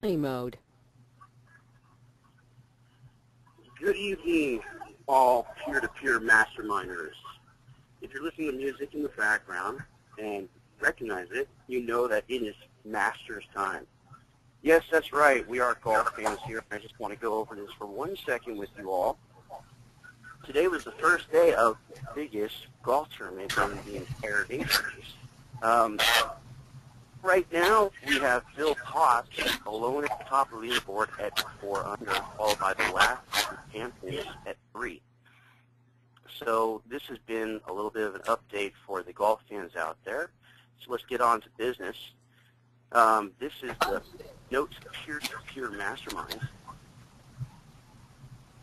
Play mode. Good evening, all peer-to-peer masterminders. If you're listening to music in the background and recognize it, you know that it is Masters time. Yes, that's right. We are golf fans here. I just want to go over this for 1 second with you all. Today was the first day of the biggest golf tournament in the entire nation. Right now, we have Phil Potts alone at the top of the leaderboard at 4 under, followed by the last champions at 3. So this has been a little bit of an update for the golf fans out there. So let's get on to business. This is the Note Peer2Peer Mastermind.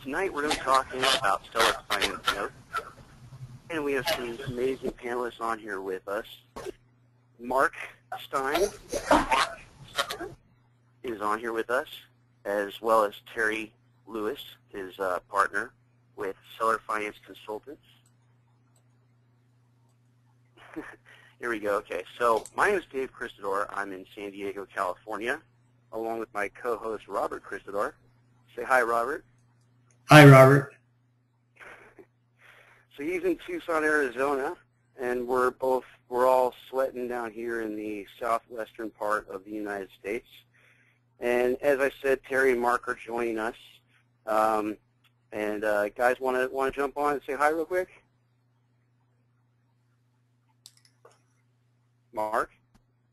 Tonight we're going to be talking about seller finance notes, and we have some amazing panelists on here with us. Mark Stein is on here with us, as well as Terry Lewis, his partner with Seller Finance Consultants. Here we go. Okay, so my name is Dave Christador. I'm in San Diego, California, along with my co-host Robert Christador. Say hi, Robert. Hi, Robert. So he's in Tucson, Arizona, and we're all sweating down here in the southwestern part of the United States. And as I said, Terry and Mark are joining us. Guys, want to jump on and say hi real quick? Mark?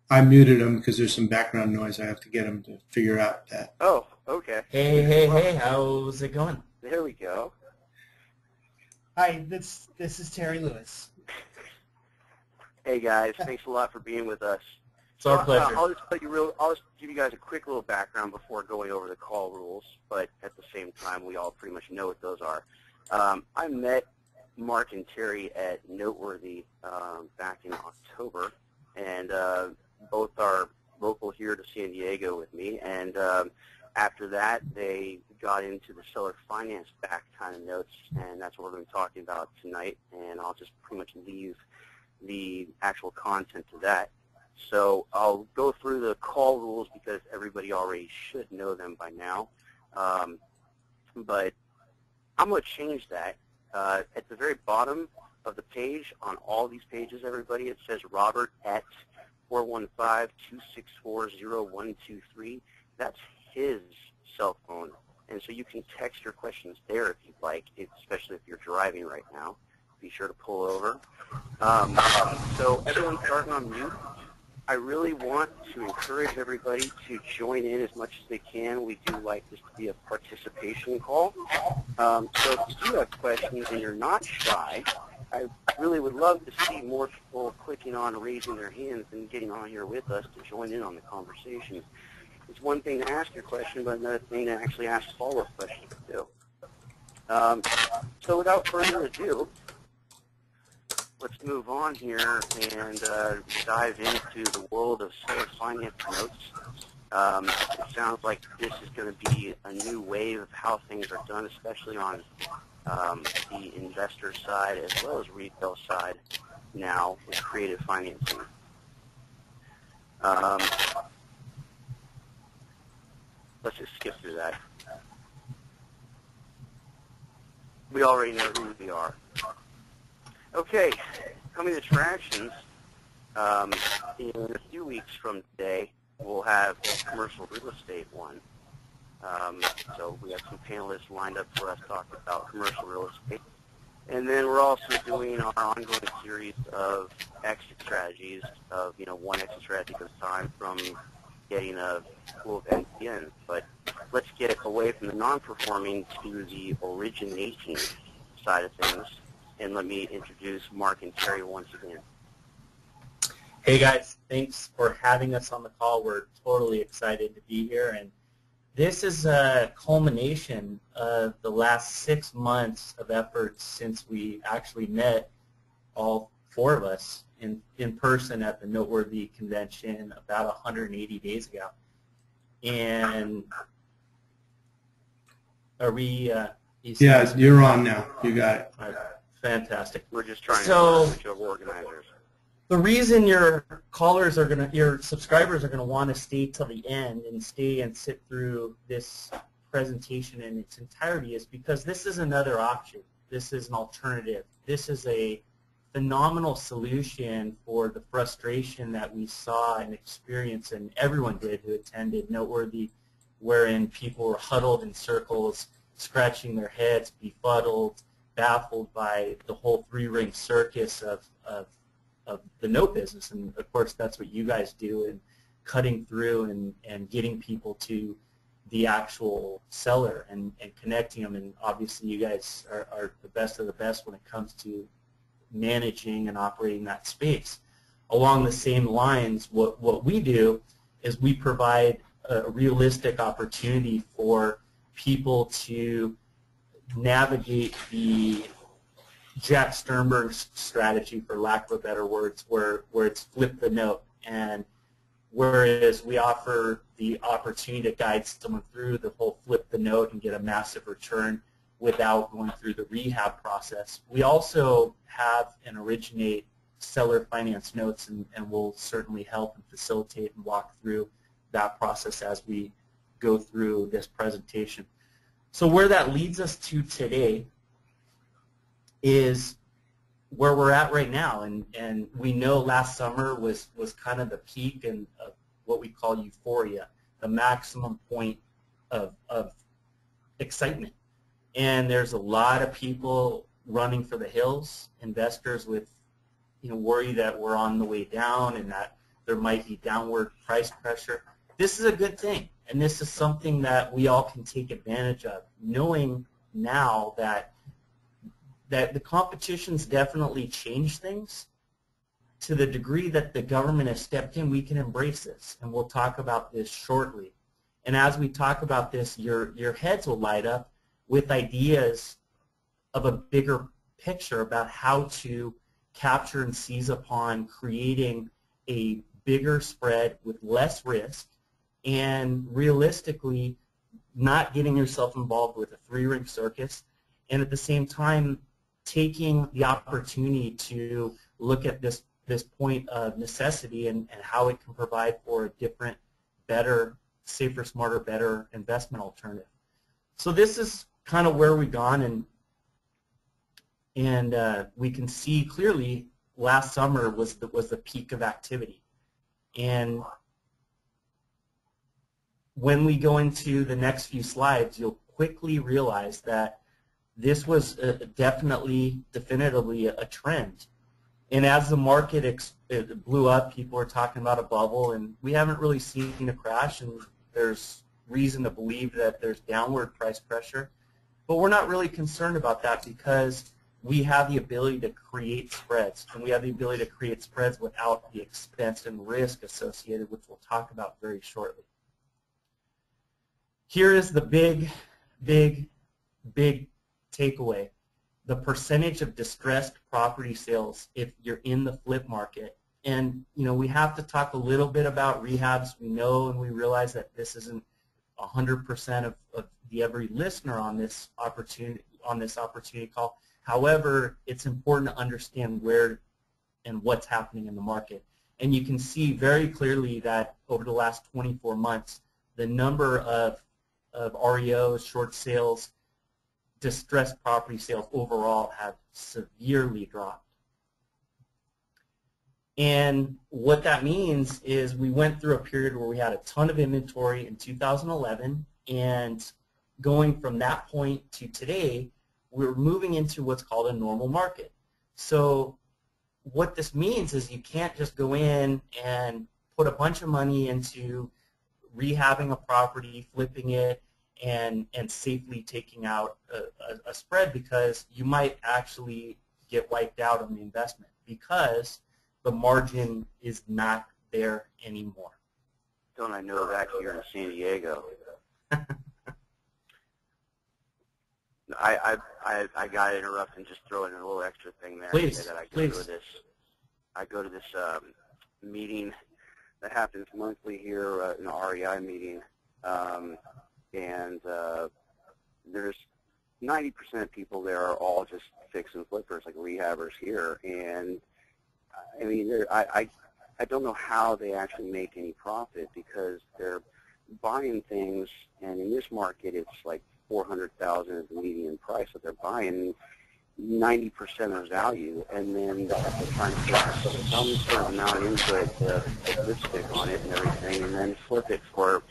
I muted him because there's some background noise. I have to get him to figure out that. Oh, okay. Hey, how's it going? There we go. Hi, this is Terry Lewis. Hey guys, thanks a lot for being with us. It's our pleasure. I'll just give you guys a quick little background before going over the call rules, but at the same time, we all pretty much know what those are. I met Mark and Terry at Noteworthy back in October, and both are local here to San Diego with me, and after that, they got into the seller finance back kind of notes, and that's what we're going to be talking about tonight, and I'll just pretty much leave the actual content to that. So I'll go through the call rules because everybody already should know them by now, but I'm going to change that. At the very bottom of the page, on all these pages, everybody, it says Robert at 415-264-0123. That's his cell phone, and so you can text your questions there if you'd like, especially if you're driving right now. Be sure to pull over. So everyone starting on mute. I really want to encourage everybody to join in as much as they can. We do like this to be a participation call. So if you do have questions and you're not shy, I really would love to see more people clicking on raising their hands and getting on here with us to join in on the conversation. It's one thing to ask your question, but another thing to actually ask follow-up questions too. So without further ado, let's move on here and dive into the world of seller finance notes. It sounds like this is going to be a new wave of how things are done, especially on the investor side as well as retail side now with creative financing. Let's just skip through that. We already know who we are. Okay, coming attractions, in a few weeks from today, we'll have a commercial real estate one. So we have some panelists lined up for us talking about commercial real estate. And then we're also doing our ongoing series of exit strategies of, one exit strategy at a time from getting a pool of NPN. But let's get away from the non-performing to the originating side of things. And let me introduce Mark and Terry once again. Hey guys, thanks for having us on the call. We're totally excited to be here, and this is a culmination of the last 6 months of efforts since we actually met, all 4 of us, in person at the Noteworthy convention about 180 days ago. And are we? Yeah, you're on now. You got it. Fantastic. We're just trying to So, switch over organizers. The reason your subscribers are gonna want to stay till the end and stay and sit through this presentation in its entirety is because this is another option. This is an alternative. This is a phenomenal solution for the frustration that we saw and experienced, and everyone did who attended Noteworthy, wherein people were huddled in circles, scratching their heads, befuddled, baffled by the whole three-ring circus of the note business. And of course that's what you guys do in cutting through and getting people to the actual seller and connecting them. And obviously you guys are the best of the best when it comes to managing and operating that space. Along the same lines, what we do is we provide a realistic opportunity for people to navigate the Jack Sternberg strategy, for lack of better words, where it's flip the note. And whereas we offer the opportunity to guide someone through the whole flip the note and get a massive return without going through the rehab process, we also have and originate seller finance notes, and we'll certainly help and facilitate and walk through that process as we go through this presentation. So where that leads us to today is where we're at right now, and we know last summer was kind of the peak and of what we call euphoria, the maximum point of excitement. And there's a lot of people running for the hills, investors with worry that we're on the way down and that there might be downward price pressure. This is a good thing, and this is something that we all can take advantage of, knowing now that the competition's definitely changed things. To the degree that the government has stepped in, we can embrace this, and we'll talk about this shortly. And as we talk about this, your heads will light up with ideas of a bigger picture about how to capture and seize upon creating a bigger spread with less risk, and realistically not getting yourself involved with a three-ring circus, and at the same time taking the opportunity to look at this point of necessity and how it can provide for a different, better, safer, smarter, better investment alternative. So this is kind of where we've gone, and we can see clearly last summer was the peak of activity. And when we go into the next few slides, you'll quickly realize that this was definitively a trend. And as the market it blew up, people were talking about a bubble, and we haven't really seen a crash, and there's reason to believe that there's downward price pressure. But we're not really concerned about that because we have the ability to create spreads, and we have the ability to create spreads without the expense and risk associated, which we'll talk about very shortly. Here is the big takeaway. The percentage of distressed property sales if you're in the flip market. And we have to talk a little bit about rehabs. We know and we realize that this isn't 100% of every listener on this opportunity call. However, it's important to understand where and what's happening in the market. And you can see very clearly that over the last 24 months, the number of REOs, short sales, distressed property sales overall have severely dropped. And what that means is we went through a period where we had a ton of inventory in 2011, and going from that point to today, we're moving into what's called a normal market. So what this means is you can't just go in and put a bunch of money into rehabbing a property, flipping it, and safely taking out a spread, because you might actually get wiped out on the investment because the margin is not there anymore. Don't I know that here in San Diego? I got to interrupt and just throw in a little extra thing there. Please, that please. I go to this meeting that happens monthly here, an REI meeting, and there's 90% of people there are all just fix and flippers, like rehabbers here, and I mean, I don't know how they actually make any profit because they're buying things, and in this market, it's like 400,000 is the median price that they're buying 90% of value, and then they're trying to put some sort of amount into it to put lipstick on it and everything, and then flip it for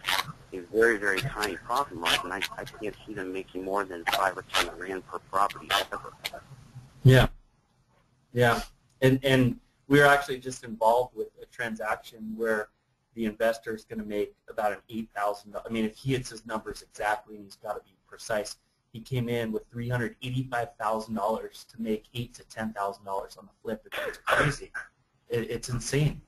a very, very tiny profit margin. I can't see them making more than 5 or 10 grand per property ever. Yeah, yeah, and we were actually just involved with a transaction where the investor is going to make about an $8,000. I mean, if he hits his numbers exactly, and he's got to be precise, he came in with $385,000 to make $8,000 to $10,000 on the flip. It's crazy. It's insane.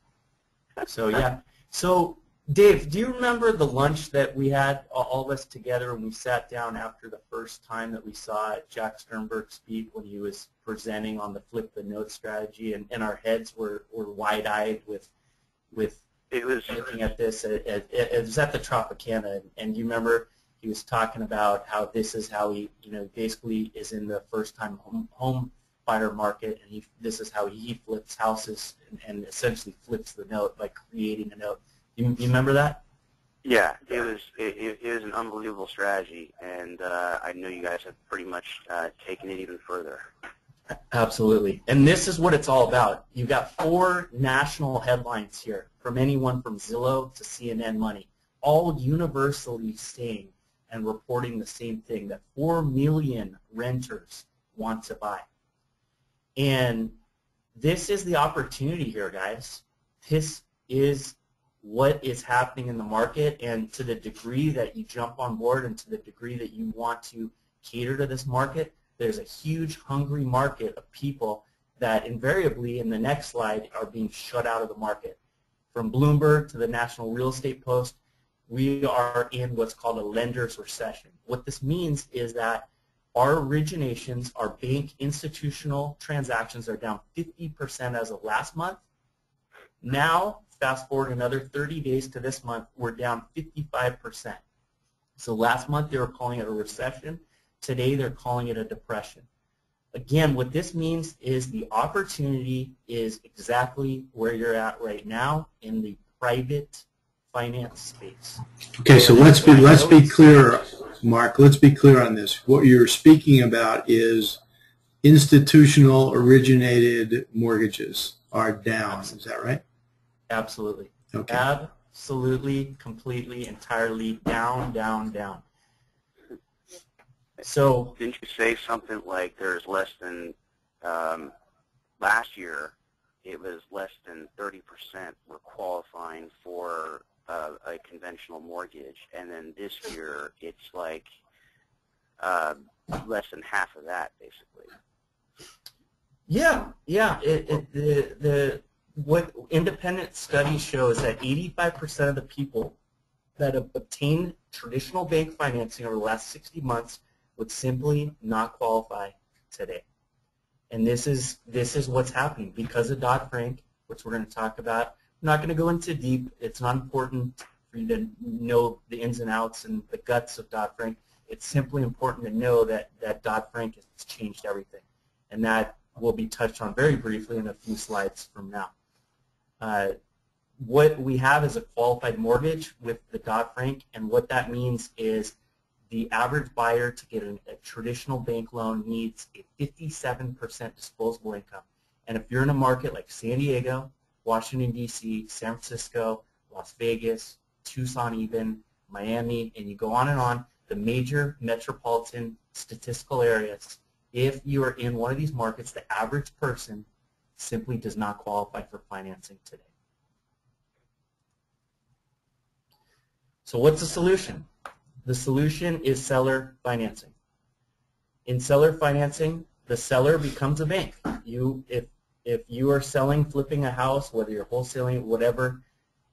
So yeah. So Dave, do you remember the lunch that we had, all of us together, when we sat down after the first time that we saw Jack Sternberg speak when he was presenting on the flip the note strategy, and our heads were wide-eyed with It was looking at this. It was at the Tropicana, and you remember he was talking about how this is how he, basically is in the first-time home buyer market, and this is how he flips houses and essentially flips the note by creating a note. You remember that? Yeah, it was an unbelievable strategy, and I know you guys have pretty much taken it even further. Absolutely. And this is what it's all about. You've got 4 national headlines here, from anyone from Zillow to CNN Money, all universally saying and reporting the same thing, that 4 million renters want to buy. And this is the opportunity here, guys. This is what is happening in the market, and to the degree that you jump on board and to the degree that you want to cater to this market, there's a huge hungry market of people that invariably in the next slide are being shut out of the market. From Bloomberg to the National Real Estate Post, we are in what's called a lender's recession. What this means is that our originations, our bank institutional transactions, are down 50% as of last month. Now, fast forward another 30 days to this month, we're down 55%. So last month they were calling it a recession. Today they're calling it a depression. Again, what this means is the opportunity is exactly where you're at right now in the private finance space. Okay, so let's be clear, Mark. Let's be clear on this. What you're speaking about is institutional originated mortgages are down. Is that right? Absolutely. Okay. Absolutely, completely, entirely down, down, down. So didn't you say something like there's less than last year? It was less than 30% were qualifying for a conventional mortgage, and then this year it's like less than half of that, basically. Yeah. What independent studies show is that 85% of the people that have obtained traditional bank financing over the last 60 months would simply not qualify today. And this is what's happening because of Dodd-Frank, which we're going to talk about. I'm not going to go into deep. It's not important for you to know the ins and outs and the guts of Dodd-Frank. It's simply important to know that Dodd-Frank has changed everything. And that will be touched on very briefly in a few slides from now. What we have is a qualified mortgage with the Dodd-Frank, and what that means is the average buyer to get a traditional bank loan needs a 57% disposable income. And if you're in a market like San Diego, Washington, D.C., San Francisco, Las Vegas, Tucson even, Miami, and you go on, the major metropolitan statistical areas, if you are in one of these markets, the average person simply does not qualify for financing today. So what's the solution? The solution is seller financing. In seller financing, the seller becomes a bank. If you are selling, flipping a house, whether you're wholesaling, whatever,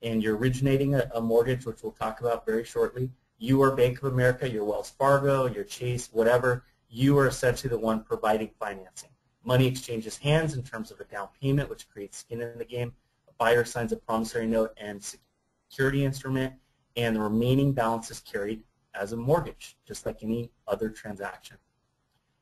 and you're originating a mortgage, which we'll talk about very shortly, you are Bank of America, you're Wells Fargo, you're Chase, whatever, you are essentially the one providing financing. Money exchanges hands in terms of a down payment, which creates skin in the game. A buyer signs a promissory note and security instrument, and the remaining balance is carried as a mortgage, just like any other transaction.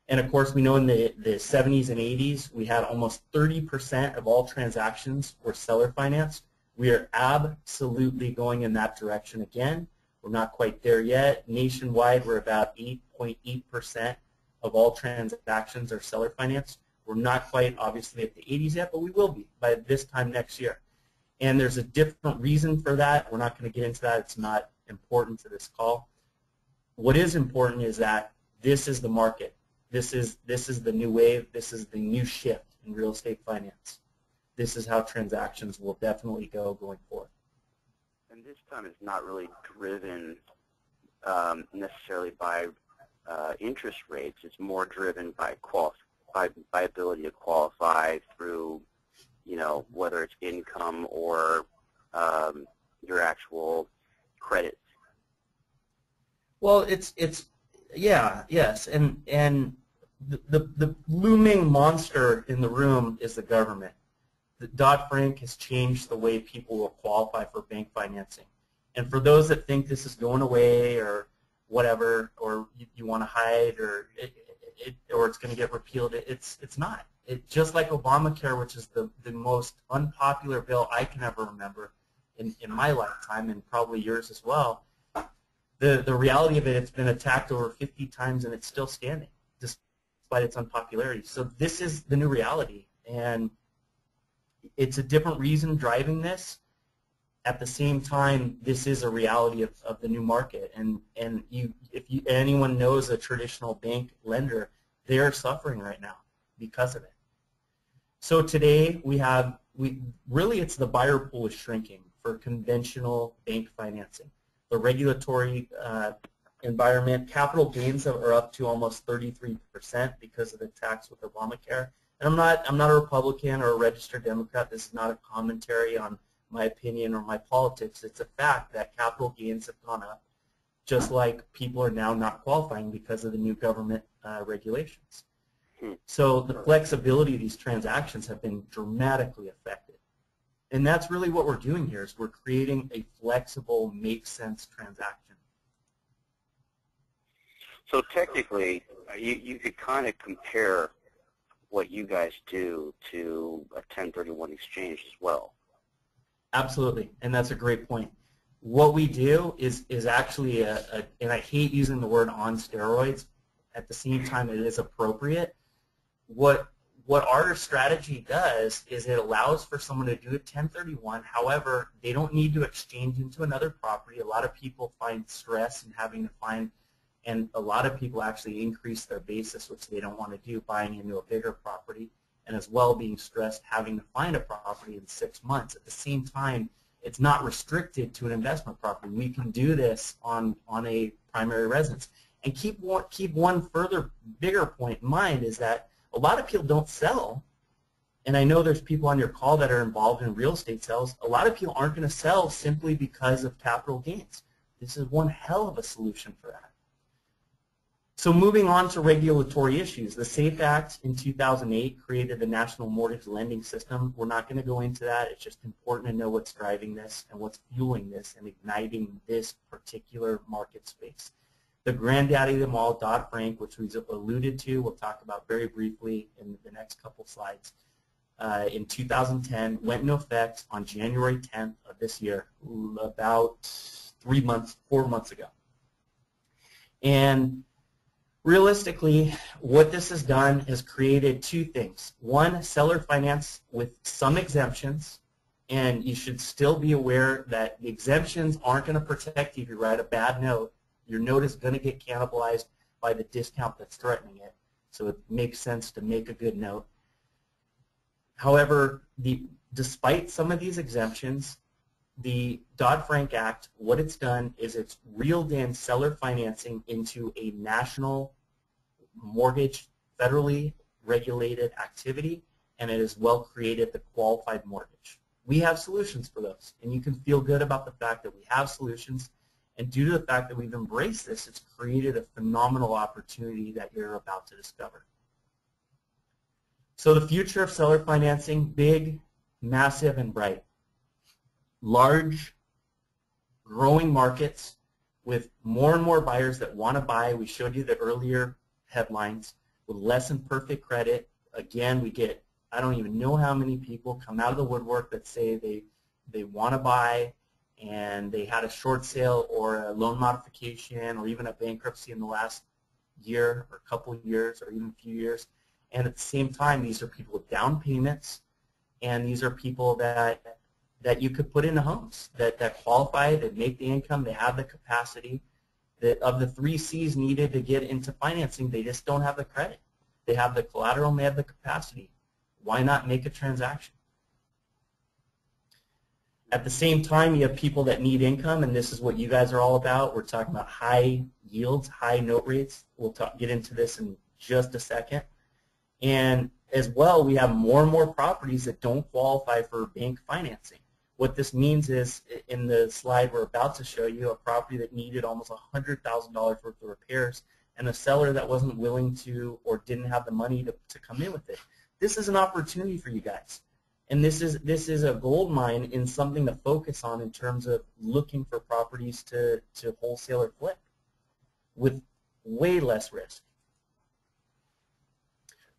And of course, we know in the 70s and 80s, we had almost 30% of all transactions were seller financed. We are absolutely going in that direction again. We're not quite there yet. Nationwide, we're about 8.8% of all transactions are seller financed. We're not quite, obviously, at the 80s yet, but we will be by this time next year. And there's a different reason for that. We're not going to get into that. It's not important to this call. What is important is that this is the market. This is the new wave. This is the new shift in real estate finance. This is how transactions will definitely go going forward. And this time it's not really driven necessarily by interest rates. It's more driven by ability to qualify through, you know, whether it's income or your actual credit. Well, yes, and the looming monster in the room is the government. The Dodd-Frank has changed the way people will qualify for bank financing. And for those that think this is going away or whatever, or you want to hide, or it's going to get repealed, it's not. Just like Obamacare, which is the most unpopular bill I can ever remember in my lifetime, and probably yours as well. The reality of it, it's been attacked over 50 times and it's still standing despite its unpopularity. So this is the new reality, and it's a different reason driving this. At the same time, this is a reality of the new market, and if anyone knows a traditional bank lender, they are suffering right now because of it. So today really it's the buyer pool is shrinking for conventional bank financing. The regulatory environment, capital gains are up to almost 33% because of the tax with Obamacare. And I'm not a Republican or a registered Democrat. This is not a commentary on my opinion or my politics. It's a fact that capital gains have gone up, just like people are now not qualifying because of the new government regulations. So the flexibility of these transactions have been dramatically affected. And that's really what we're doing here, is we're creating a flexible, makes sense transaction. So technically, you could kind of compare what you guys do to a 1031 exchange as well. Absolutely, and that's a great point. What we do is actually and I hate using the word on steroids. At the same time, it is appropriate. What our strategy does is it allows for someone to do a 1031. However, they don't need to exchange into another property. A lot of people find stress in having to find, and a lot of people actually increase their basis, which they don't want to do, buying into a bigger property, and as well being stressed having to find a property in 6 months. At the same time, it's not restricted to an investment property. We can do this on a primary residence. And keep one further bigger point in mind is that a lot of people don't sell, and I know there's people on your call that are involved in real estate sales. A lot of people aren't going to sell simply because of capital gains. This is one hell of a solution for that. So moving on to regulatory issues, the S.A.F.E Act in 2008 created the National Mortgage Lending System. We're not going to go into that. It's just important to know what's driving this and what's fueling this and igniting this particular market space. The granddaddy of them all, Dodd-Frank, which we've alluded to, we'll talk about very briefly in the next couple slides, in 2010, went into effect on January 10th of this year, about 4 months ago. And realistically, what this has done is created two things. One, seller finance with some exemptions, and you should still be aware that the exemptions aren't going to protect you if you write a bad note. Your note is going to get cannibalized by the discount that's threatening it, so it makes sense to make a good note. However, despite some of these exemptions, the Dodd-Frank Act, what it's done is it's reeled in seller financing into a national mortgage, federally regulated activity, and it has well created the qualified mortgage. We have solutions for those, and you can feel good about the fact that we have solutions. And due to the fact that we've embraced this, it's created a phenomenal opportunity that you're about to discover. So the future of seller financing, big, massive, and bright. Large, growing markets with more and more buyers that want to buy. We showed you the earlier headlines. with less than perfect credit. Again, we get, I don't even know how many people come out of the woodwork that say they want to buy and they had a short sale or a loan modification or even a bankruptcy in the last year or a couple of years or even a few years. And at the same time, these are people with down payments, and these are people that you could put into homes, that qualify, that make the income, they have the capacity. That of the 3 C's needed to get into financing, they just don't have the credit. They have the collateral and they have the capacity. Why not make a transaction? At the same time, you have people that need income, and this is what you guys are all about. We're talking about high yields, high note rates. We'll get into this in just a second. And as well, we have more and more properties that don't qualify for bank financing. What this means is, in the slide we're about to show you, a property that needed almost $100,000 worth of repairs and a seller that wasn't willing to or didn't have the money to come in with it. This is an opportunity for you guys. And this is a gold mine in something to focus on in terms of looking for properties to wholesale or flip with way less risk.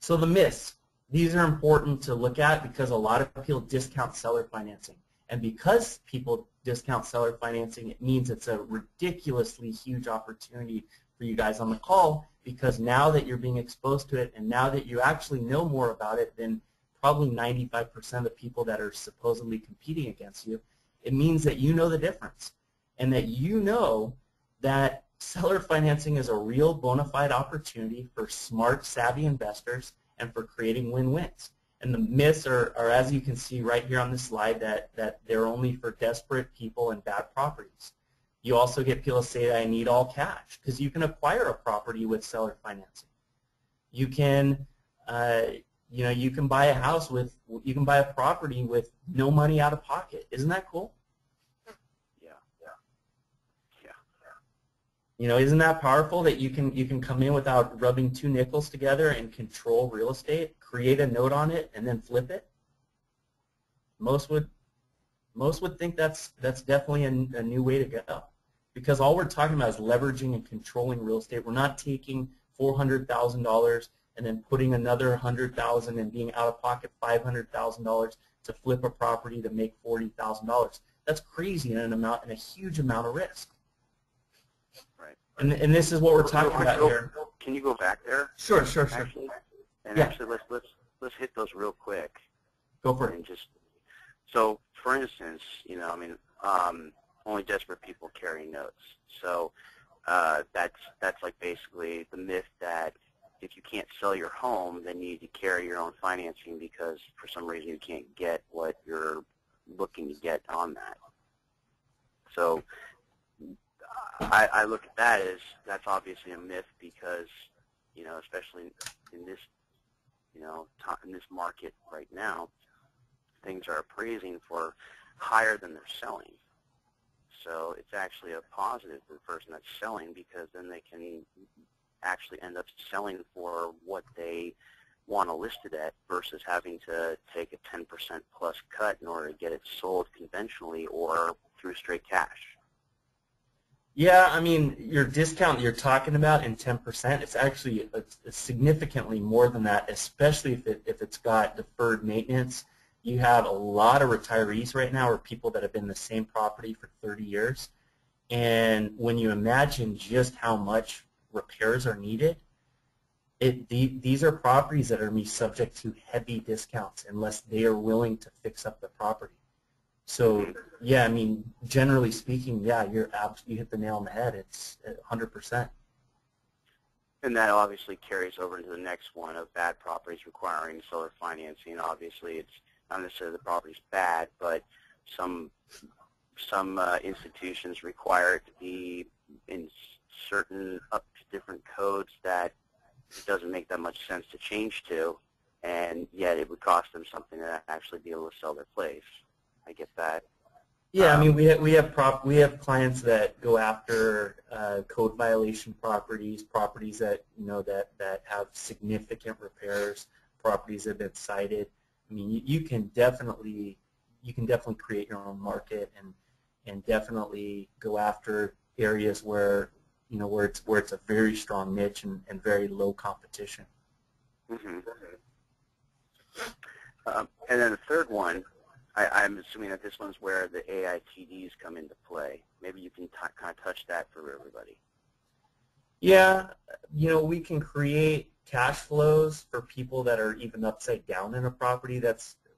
So the myths, these are important to look at because a lot of people discount seller financing. And because people discount seller financing, it means it's a ridiculously huge opportunity for you guys on the call, because now that you're being exposed to it and now that you actually know more about it than probably 95% of the people that are supposedly competing against you, it means that you know the difference and that you know that seller financing is a real bona fide opportunity for smart, savvy investors and for creating win-wins. And the myths are, as you can see right here on this slide, that they're only for desperate people and bad properties. You also get people say, I need all cash, because you can acquire a property with seller financing. You can, you can buy a house with, you can buy a property with no money out of pocket. Isn't that cool? You know, isn't that powerful that you can come in without rubbing 2 nickels together and control real estate, create a note on it, and then flip it? Most would think that's definitely a new way to go, because all we're talking about is leveraging and controlling real estate. We're not taking $400,000 and then putting another $100,000 and being out of pocket $500,000 to flip a property to make $40,000. That's crazy and a huge amount of risk. Right. And this is what we're talking about here. Can you go back there? Sure. Actually, let's hit those real quick. Go for it. And so, for instance, only desperate people carry notes. So that's like basically the myth that if you can't sell your home, then you need to carry your own financing because for some reason you can't get what you're looking to get on that. So I look at that as that's obviously a myth because, especially in this, in this market right now, things are appraising for higher than they're selling. So it's actually a positive for the person that's selling because then they can actually end up selling for what they want to list it at versus having to take a 10% plus cut in order to get it sold conventionally or through straight cash. Yeah, I mean, your discount you're talking about in 10%, it's actually significantly more than that, especially if it's got deferred maintenance. You have a lot of retirees right now or people that have been in the same property for 30 years. And when you imagine just how much repairs are needed, these are properties that are going to be subject to heavy discounts unless they are willing to fix up the property. So, yeah, I mean, generally speaking, yeah, you hit the nail on the head. It's 100%. And that obviously carries over into the next one of bad properties requiring seller financing. Obviously, it's not necessarily the property's bad, but some institutions require it to be in certain up to different codes that it doesn't make that much sense to change to, and yet it would cost them something to actually be able to sell their place. I get that. Yeah, I mean, we have clients that go after code violation properties that that have significant repairs, properties that have been cited. I mean, you can definitely create your own market and definitely go after areas where where it's a very strong niche and very low competition. Mm-hmm. And then the third one, I'm assuming that this one's where the AITDs come into play. Maybe you can kind of touch that for everybody. Yeah, we can create cash flows for people that are even upside down in a property.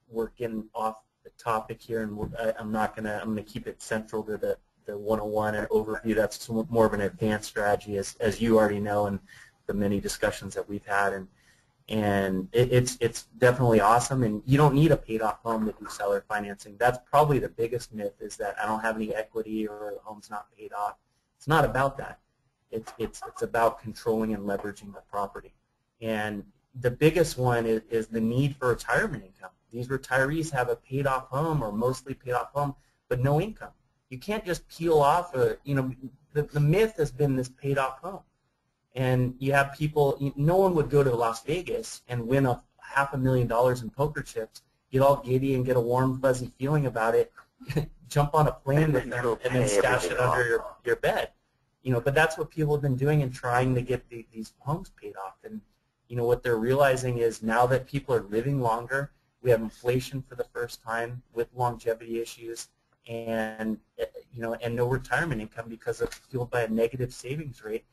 We're getting off the topic here, and I'm gonna keep it central to the 101 and overview. That's more of an advanced strategy, as you already know, and the many discussions that we've had, and it's definitely awesome. And you don't need a paid off home to do seller financing. That's probably the biggest myth, is that I don't have any equity or the home's not paid off. It's not about that. It's about controlling and leveraging the property. And the biggest one is the need for retirement income. These retirees have a paid off home or mostly paid off home, but no income. You can't just peel off the myth has been this paid off home. And you have people, no one would go to Las Vegas and win $500,000 in poker chips, get all giddy and get a warm, fuzzy feeling about it, jump on a plane with them, and then stash it under your bed. But that's what people have been doing and trying to get these homes paid off. And what they're realizing is, now that people are living longer, we have inflation for the first time with longevity issues, and and no retirement income because it's fueled by a negative savings rate.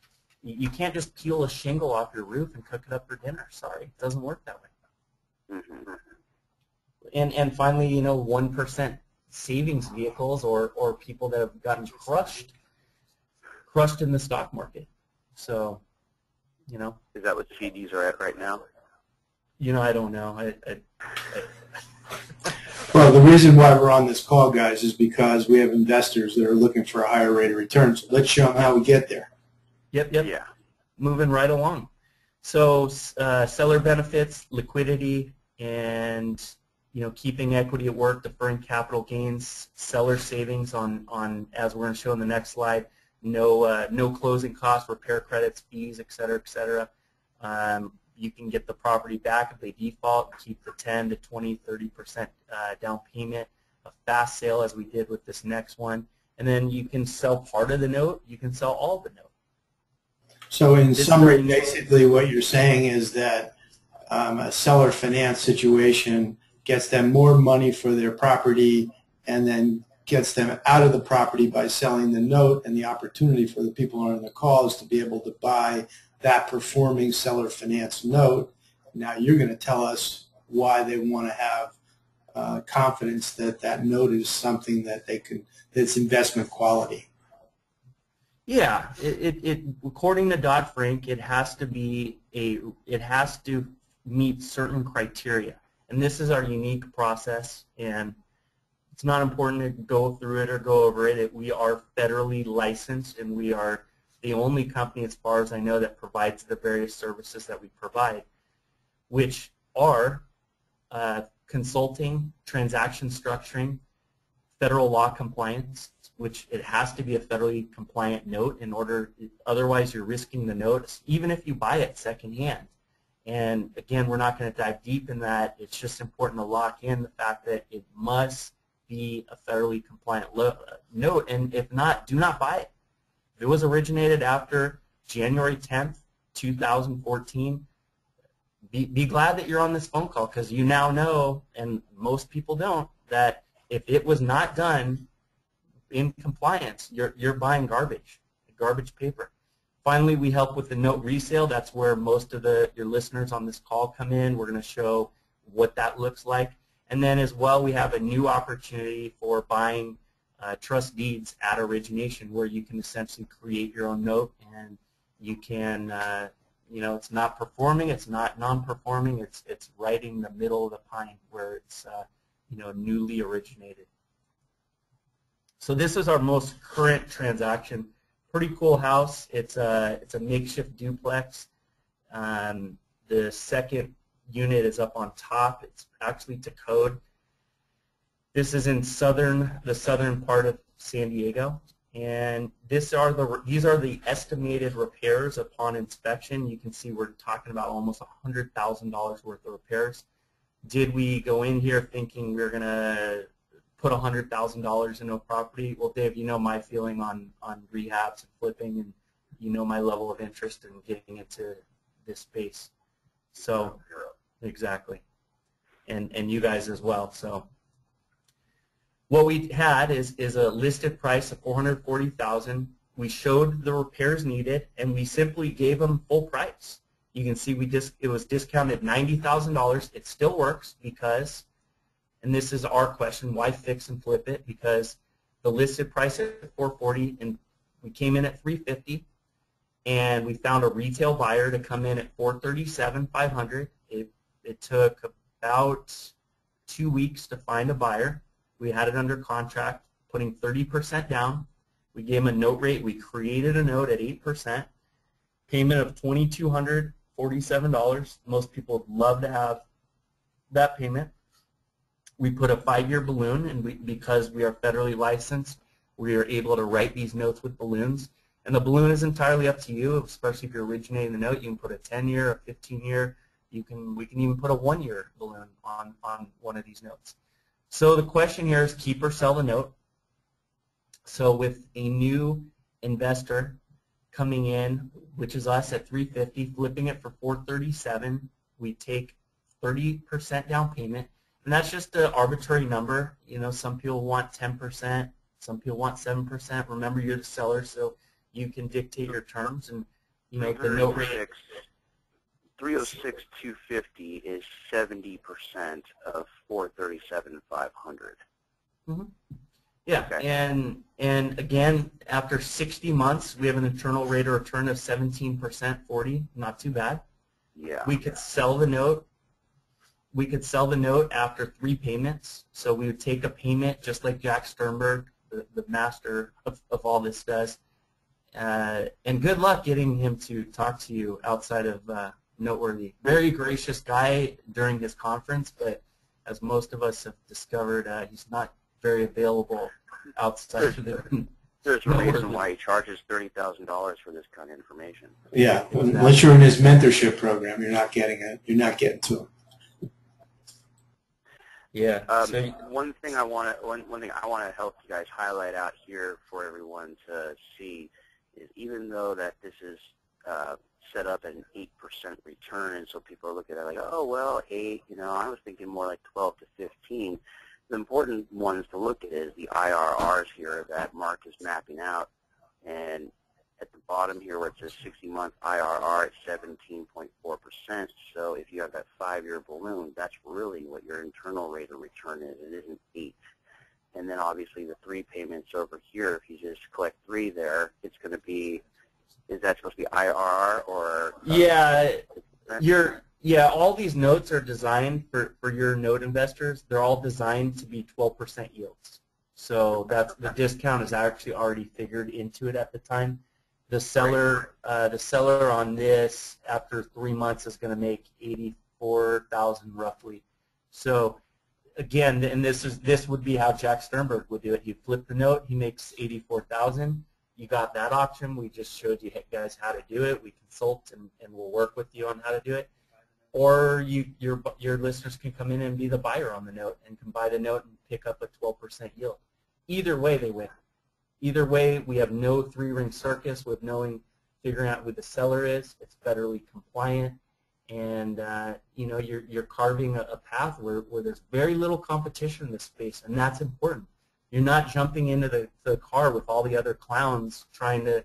You can't just peel a shingle off your roof and cook it up for dinner. Sorry, it doesn't work that way. Mm-hmm. And finally, 1% savings vehicles or people that have gotten crushed in the stock market. So, Is that what CDs are at right now? I don't know. Well, the reason why we're on this call, guys, is because we have investors that are looking for a higher rate of return. So let's show them how we get there. Yep. Yeah. Moving right along. So seller benefits, liquidity, and keeping equity at work, deferring capital gains, seller savings on as we're going to show in the next slide. No closing costs, repair credits, fees, et cetera, et cetera. You can get the property back if they default, keep the 10 to 20, 30% down payment, a fast sale as we did with this next one, and then you can sell part of the note, you can sell all of the note. So in summary, basically what you're saying is that a seller finance situation gets them more money for their property and then gets them out of the property by selling the note, and the opportunity for the people on the call is to be able to buy that performing seller finance note. Now you're going to tell us why they want to have confidence that that note is something that that's investment quality. Yeah, according to Dodd-Frank, it has to meet certain criteria, and this is our unique process, and it's not important to go through it or go over it. We are federally licensed, and we are the only company, as far as I know, that provides the various services that we provide, which are consulting, transaction structuring, federal law compliance, which it has to be a federally compliant note in order, otherwise you're risking the note, even if you buy it secondhand. And again, we're not going to dive deep in that. It's just important to lock in the fact that it must be a federally compliant note, and if not, do not buy it. If it was originated after January 10th, 2014, be glad that you're on this phone call, because you now know, and most people don't, that if it was not done in compliance, you're buying garbage paper. Finally, we help with the note resale. That's where most of your listeners on this call come in. We're going to show what that looks like. And then as well, we have a new opportunity for buying trust deeds at origination, where you can essentially create your own note, and you can, it's not performing, it's not non-performing, it's right in the middle of the pine where it's, newly originated. So this is our most current transaction. Pretty cool house. It's a makeshift duplex. The second unit is up on top. It's actually to code. This is in the southern part of San Diego, and these are the estimated repairs upon inspection. You can see we're talking about almost $100,000 worth of repairs. Did we go in here thinking we were going to put $100,000 into a property? Well, Dave, you know my feeling on rehabs and flipping, and you know my level of interest in getting into this space. So, exactly. And you guys as well. So, what we had is a listed price of $440,000. We showed the repairs needed, and we simply gave them full price. You can see it was discounted $90,000. It still works because, and this is our question, why fix and flip it? Because the listed price at $440, and we came in at $350, and we found a retail buyer to come in at $437,500. It took about 2 weeks to find a buyer. We had it under contract, putting 30% down. We gave them a note rate. We created a note at 8%. Payment of $2,247. Most people would love to have that payment. We put a 5-year balloon, and because we are federally licensed, we are able to write these notes with balloons. And the balloon is entirely up to you, especially if you're originating the note. You can put a 10-year, a 15-year. We can even put a 1-year balloon on one of these notes. So the question here is keep or sell the note. So with a new investor coming in, which is us at $350, flipping it for $437, we take 30% down payment, and that's just an arbitrary number. You know, some people want 10%, some people want 7%. Remember, you're the seller, so you can dictate your terms, and you know the note rate. 306,250 is 70% of 437,500. Mm-hmm. Yeah, okay. and again, after 60 months, we have an internal rate of return of 17%, 40, not too bad. Yeah. We could sell the note. We could sell the note after 3 payments. So we would take a payment, just like Jack Sternberg, the master of all this, does. And good luck getting him to talk to you outside of Noteworthy. Very gracious guy during his conference, but as most of us have discovered, he's not very available outside of the. There's a reason why he charges $30,000 for this kind of information. Yeah, unless you're in his mentorship program, you're not getting it. You're not getting to him. Yeah. One thing I want to help you guys highlight out here for everyone to see is, even though that this is set up at an 8% return, and so people are looking at it like, oh well, 8. You know, I was thinking more like 12 to 15. The important ones to look at is the IRRs here that Mark is mapping out, and at the bottom here where it says 60-month IRR at 17.4%. So if you have that 5-year balloon, that's really what your internal rate of return is. It isn't 8. And then obviously the 3 payments over here, if you just collect 3 there, it's going to be, is that supposed to be IRR or? Yeah, all these notes are designed for your note investors. They're all designed to be 12% yields. So that's, the discount is actually already figured into it at the time. The seller on this after 3 months is going to make $84,000 roughly. So again, and this would be how Jack Sternberg would do it. You flip the note, he makes $84,000. You got that option. We just showed you guys how to do it. We consult and we'll work with you on how to do it. Or your listeners can come in and be the buyer on the note and can buy the note and pick up a 12% yield. Either way, they win. Either way, we have no 3-ring circus with figuring out who the seller is. It's federally compliant, and you know, you're carving a path where there's very little competition in this space, and that's important. You're not jumping into the car with all the other clowns trying to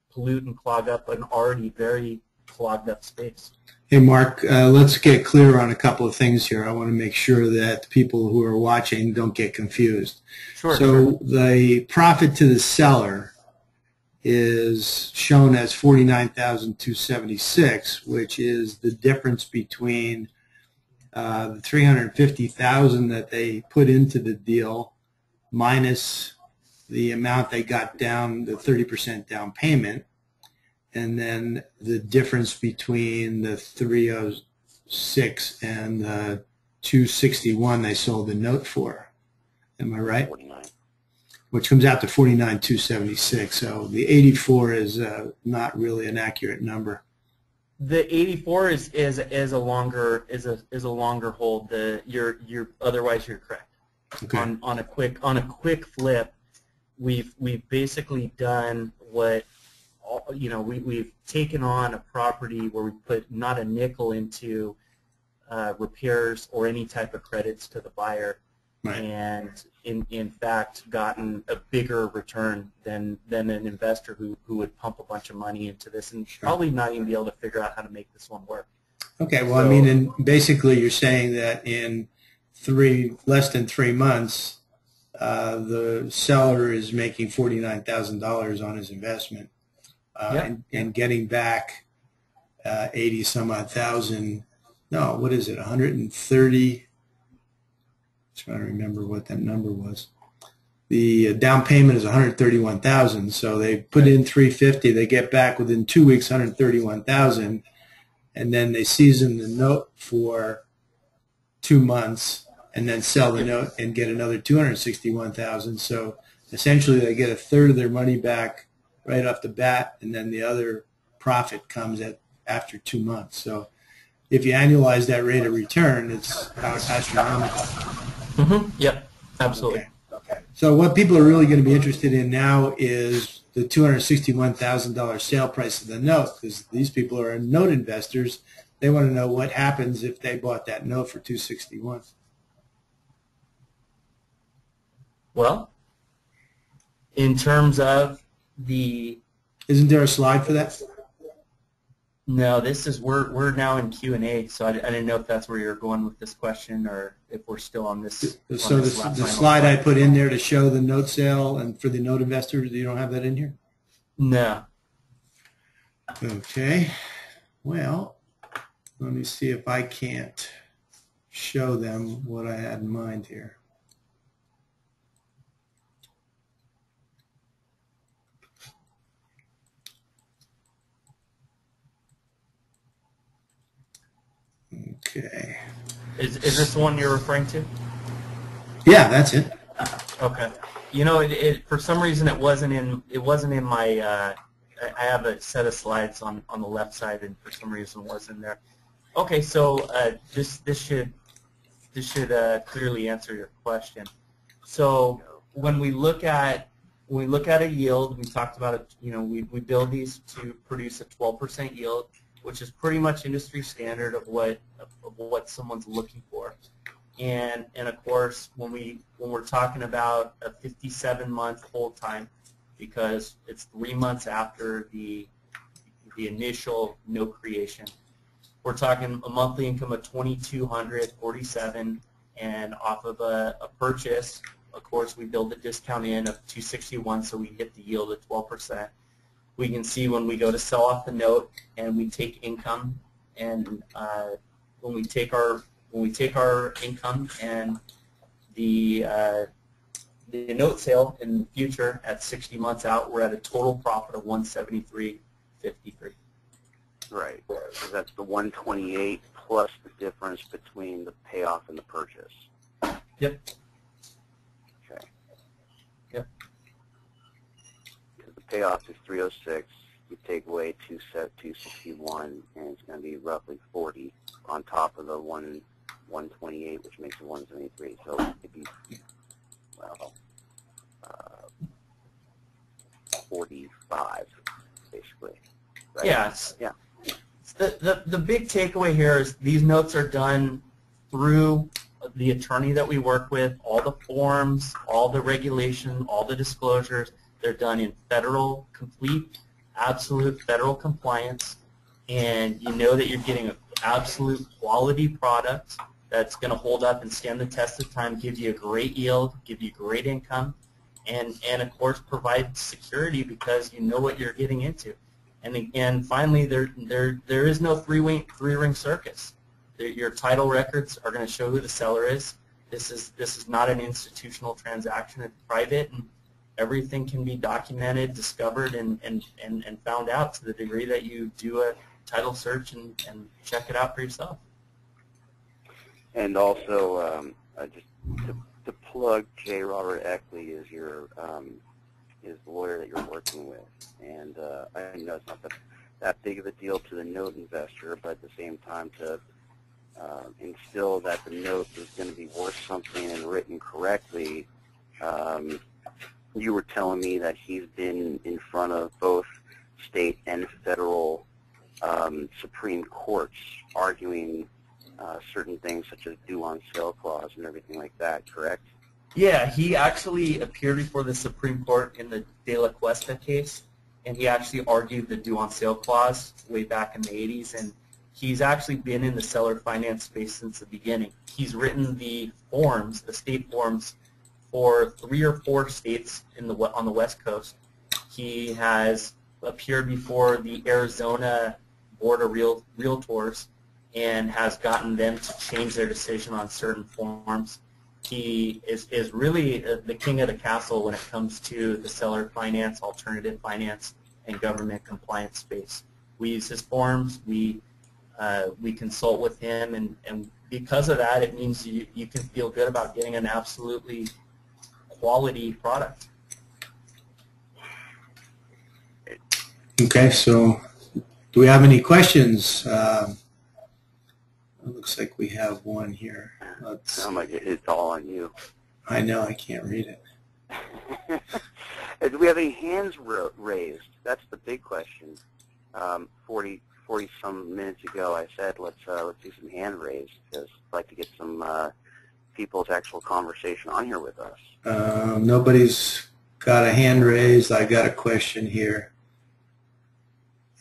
pollute and clog up an already very clogged up space. Hey, Mark, let's get clear on a couple of things here. I want to make sure that people who are watching don't get confused. Sure. So the profit to the seller is shown as $49,276, which is the difference between the $350,000 that they put into the deal minus the amount they got down, the 30% down payment, and then the difference between the 306 and the 261 they sold the note for. Am I right? 49. Which comes out to 49,276. So the 84 is not really an accurate number. The 84 is a longer hold. Otherwise you're correct. Okay. On a quick flip, we've basically done what we've taken on a property where we put not a nickel into repairs or any type of credits to the buyer, Right. and in fact gotten a bigger return than an investor who would pump a bunch of money into this and probably not even be able to figure out how to make this one work. Okay, well, I mean, and basically you're saying that in less than 3 months, the seller is making $49,000 on his investment, and getting back 80 some odd thousand. No, what is it? 130. Trying to remember what that number was. The down payment is 131,000. So they put in 350. They get back within 2 weeks 131,000, and then they season the note for 2 months, and then sell the note and get another 261,000. So essentially, they get a third of their money back right off the bat, and then the other profit comes after 2 months. So if you annualize that rate of return, it's astronomical. Mm-hmm. Yep, absolutely. Okay. So what people are really going to be interested in now is the $261,000 sale price of the note, because these people are note investors. They want to know what happens if they bought that note for $261. Well, in terms of isn't there a slide for that? No, we're now in Q&A, so I didn't know if that's where you're going with this question or if we're still on this. So the slide I put in there to show the note sale and for the note investors, you don't have that in here? No. Okay. Well, let me see if I can't show them what I had in mind here. Okay. Is this the one you're referring to? Yeah, that's it. Okay. You know, for some reason it wasn't in my. I have a set of slides on the left side, and for some reason it wasn't there. Okay, so this should clearly answer your question. So when we look at a yield, we talked about it. You know, we build these to produce a 12% yield, which is pretty much industry standard of what someone's looking for. And of course, when we're talking about a 57-month hold time, because it's 3 months after the initial note creation, we're talking a monthly income of $2,247, and off of a purchase, of course, we build a discount in of $261, so we hit the yield of 12%. We can see when we go to sell off the note and we take income, and when we take our income and the note sale in the future at 60 months out, we're at a total profit of $173.53. Right. So that's the 128 plus the difference between the payoff and the purchase. Yep. Okay. Yep. Because the payoff is 306. You take away 261, and it's going to be roughly 40 on top of the 128, which makes it 173. So it'd be 45, basically. Right? Yes. Yeah. The big takeaway here is these notes are done through the attorney that we work with, all the forms, all the regulation, all the disclosures. They're done in complete, absolute federal compliance, and you know that you're getting an absolute quality product that's going to hold up and stand the test of time, give you a great yield, give you great income, and of course provide security because you know what you're getting into. And finally, there is no three-ring circus. Your title records are going to show who the seller is. This is not an institutional transaction. It's private, and everything can be documented, discovered, and found out to the degree that you do a title search and check it out for yourself. And also, just to plug J. Robert Eckley is is the lawyer that you're working with. And I know it's not that big of a deal to the note investor, but at the same time to instill that the note is going to be worth something and written correctly. You were telling me that he's been in front of both state and federal Supreme Courts arguing certain things such as due on sale clause and everything like that, correct? Yeah, he actually appeared before the Supreme Court in the De La Cuesta case, and he actually argued the due on sale clause way back in the 80s, and he's actually been in the seller finance space since the beginning. He's written the forms, the state forms, for 3 or 4 states on the West Coast. He has appeared before the Arizona Board of Realtors and has gotten them to change their decision on certain forms. He is really the king of the castle when it comes to the seller finance, alternative finance, and government compliance space. We use his forms. We consult with him, and because of that, it means you can feel good about getting an absolutely quality product. Okay, so do we have any questions? It looks like we have one here. I'm like, it's all on you. I know, I can't read it. Do we have any hands raised? That's the big question. 40 some minutes ago, I said let's do some hand raised because I'd like to get some people's actual conversation on here with us. Nobody's got a hand raised. I got a question here,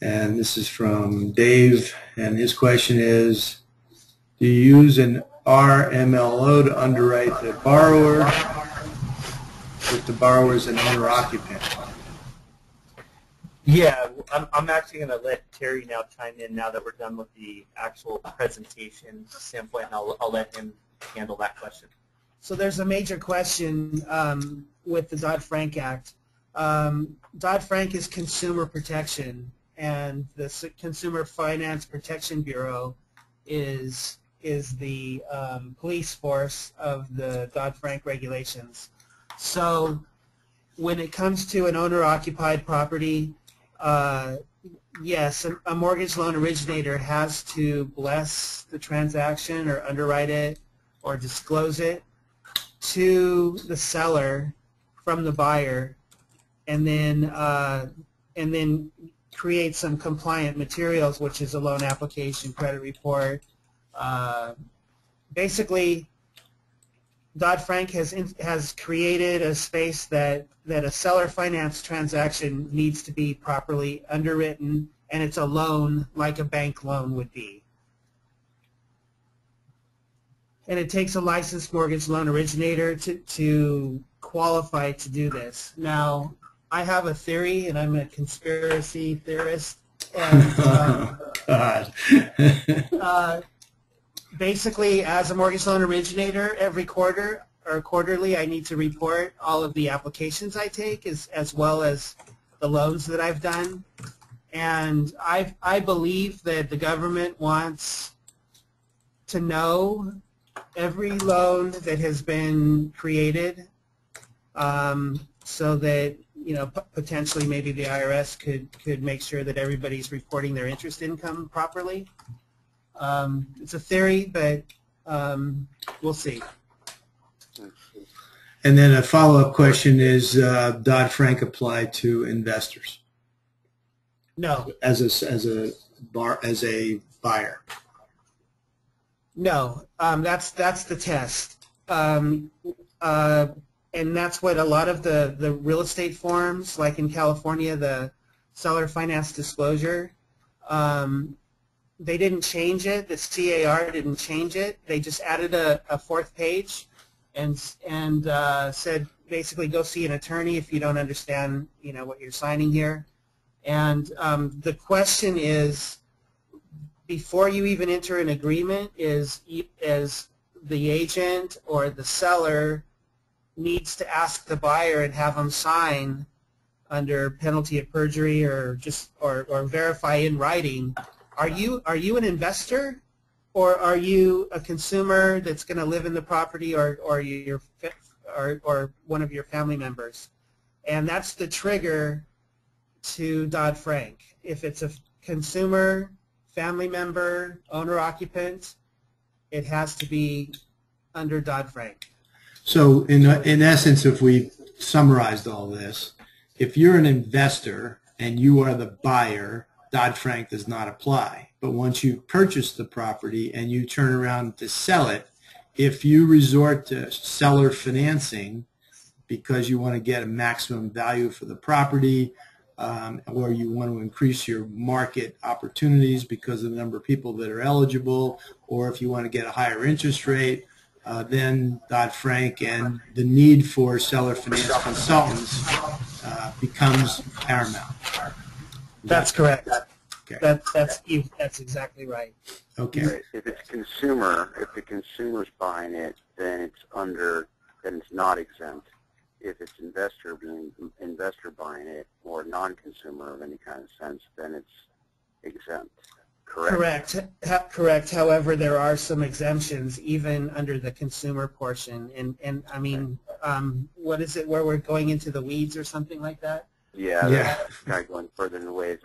and this is from Dave, and his question is, do you use an RMLO to underwrite the borrower if the borrower is an owner-occupant? Yeah, I'm actually going to let Terry now chime in now that we're done with the actual presentation standpoint, and I'll let him handle that question. So there's a major question with the Dodd-Frank Act. Dodd-Frank is consumer protection, and the Consumer Finance Protection Bureau is the police force of the Dodd-Frank regulations. So when it comes to an owner-occupied property, yes, a mortgage loan originator has to bless the transaction or underwrite it or disclose it to the seller from the buyer, and then create some compliant materials, which is a loan application, credit report. Basically, Dodd-Frank has created a space that a seller finance transaction needs to be properly underwritten, and it's a loan like a bank loan would be. And it takes a licensed mortgage loan originator to qualify to do this. Now, I have a theory, and I'm a conspiracy theorist. And, basically, as a mortgage loan originator, every quarter or quarterly, I need to report all of the applications I take as well as the loans that I've done. And I believe that the government wants to know every loan that has been created, so that potentially maybe the IRS could make sure that everybody's reporting their interest income properly. It's a theory, but we'll see. And then a follow-up question is, Dodd-Frank apply to investors? No. As a buyer? No. That's the test. And that's what a lot of the real estate forms, like in California, the seller finance disclosure, they didn't change it. The CAR didn't change it. They just added a 4th page and said basically go see an attorney if you don't understand what you're signing here. And the question is, before you even enter an agreement, is the agent or the seller needs to ask the buyer and have them sign under penalty of perjury or verify in writing. Are you an investor, or are you a consumer that's going to live in the property, or one of your family members? And that's the trigger to Dodd-Frank. If it's a consumer, family member, owner-occupant, it has to be under Dodd-Frank. So in essence, if we summarized all this, if you're an investor and you are the buyer, Dodd-Frank does not apply. But once you purchase the property and you turn around to sell it, if you resort to seller financing because you want to get a maximum value for the property, or you want to increase your market opportunities because of the number of people that are eligible, or if you want to get a higher interest rate, then Dodd-Frank and the need for seller finance consultants becomes paramount. That's correct. Okay. That's exactly right. Okay. Right. If it's consumer, if the consumer's buying it, then it's not exempt. If it's investor buying it, or non-consumer of any kind of sense, then it's exempt. Correct? Correct. However, there are some exemptions even under the consumer portion. And I mean, what is it, where we're going into the weeds or something like that? Yeah. That's kind of going further in the ways.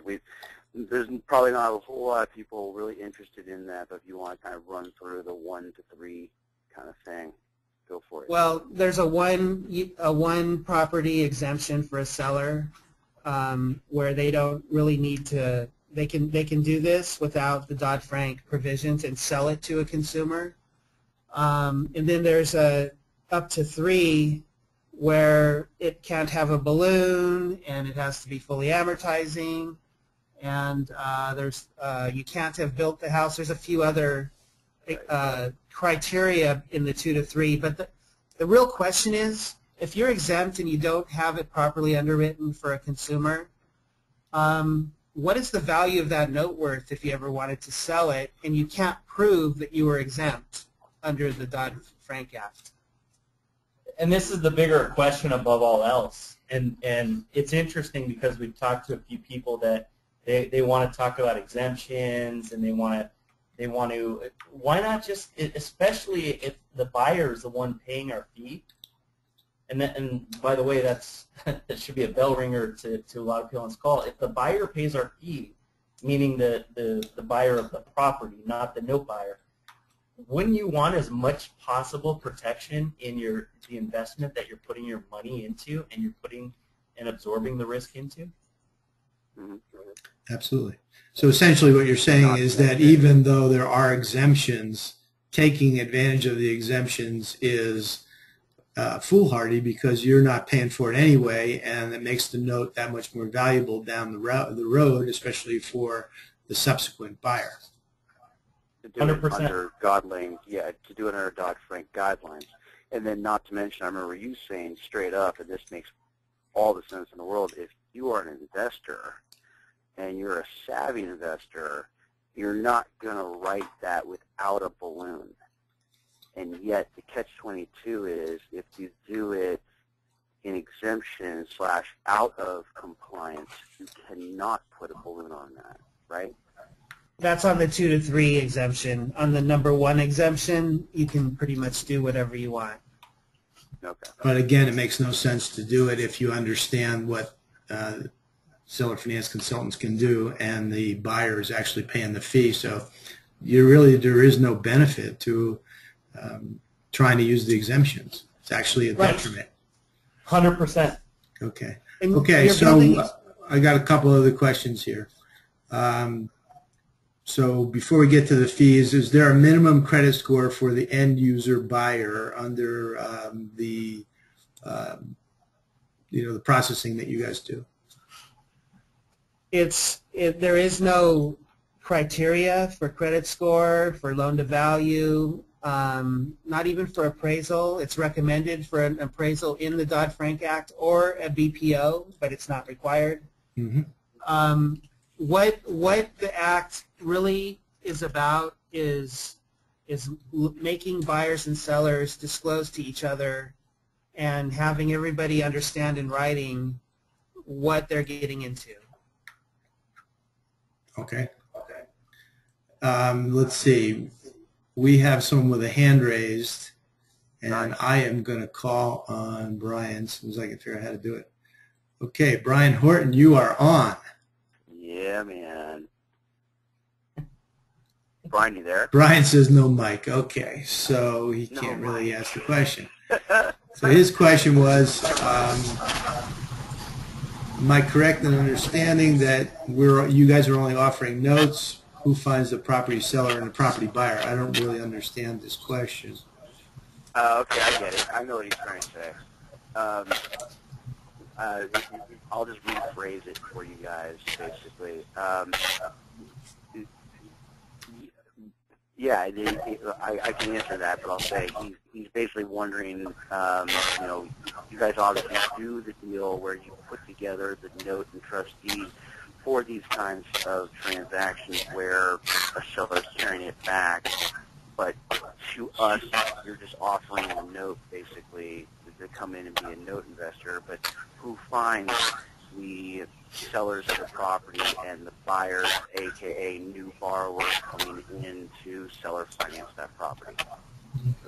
There's probably not a whole lot of people really interested in that, but if you want to kind of run through the 1 to 3 kind of thing, go for it. Well, there's a one property exemption for a seller where they don't really need to. They can do this without the Dodd-Frank provisions and sell it to a consumer. And then there's up to 3 where it can't have a balloon and it has to be fully amortizing, and there's you can't have built the house. There's a few other criteria in the 2 to 3, but the real question is, if you're exempt and you don't have it properly underwritten for a consumer, what is the value of that note worth if you ever wanted to sell it and you can't prove that you were exempt under the Dodd-Frank Act? And this is the bigger question above all else. And it's interesting because we've talked to a few people that they want to talk about exemptions, and they want to, why not just, especially if the buyer is the one paying our fee, and by the way, that should be a bell ringer to a lot of people on this call. If the buyer pays our fee, meaning the buyer of the property, not the note buyer, wouldn't you want as much possible protection in the investment that you're putting your money into and you're putting and absorbing the risk into? Mm-hmm. Absolutely. So essentially what you're saying is that even though there are exemptions, taking advantage of the exemptions is foolhardy because you're not paying for it anyway, and it makes the note that much more valuable down the road, especially for the subsequent buyer. To do 100%. It under to do it under Dodd-Frank guidelines. And then not to mention, I remember you saying straight up, and this makes all the sense in the world, if you are an investor and you're a savvy investor, you're not going to write that without a balloon. And yet the catch-22 is if you do it in exemption / out of compliance, you cannot put a balloon on that, right? That's on the 2 to 3 exemption. On the number 1 exemption, you can pretty much do whatever you want. Okay. But again, it makes no sense to do it if you understand what seller finance consultants can do, and the buyer is actually paying the fee. So there is no benefit to trying to use the exemptions. It's actually a detriment. 100%. Okay. And okay, so I got a couple other questions here. So before we get to the fees, is there a minimum credit score for the end user buyer under the processing that you guys do? There is no criteria for credit score, for loan to value, not even for appraisal. It's recommended for an appraisal in the Dodd-Frank Act or a BPO, but it's not required. Mm-hmm. What the Act really is about is making buyers and sellers disclose to each other and having everybody understand in writing what they're getting into. Okay. Let's see. We have someone with a hand raised, and I am going to call on Brian as soon as I can figure out how to do it. Okay, Brian Horton, you are on. Yeah, man. Brian, you there? Brian says no mic. Okay, so he can't really ask the question. So his question was, Am I correct in understanding that you guys are only offering notes? Who finds the property seller and the property buyer? I don't really understand this question. Okay, I get it. I know what he's trying to say. Um, I'll just rephrase it for you guys, basically. Yeah, I can answer that, but I'll say he's basically wondering, you guys obviously do the deal where you put together the note and trustee for these kinds of transactions where a seller's carrying it back, but to us, you're just offering a note, basically, to come in and be a note investor, but who finds the sellers of the property and the buyers, aka new borrowers, coming in to seller finance that property?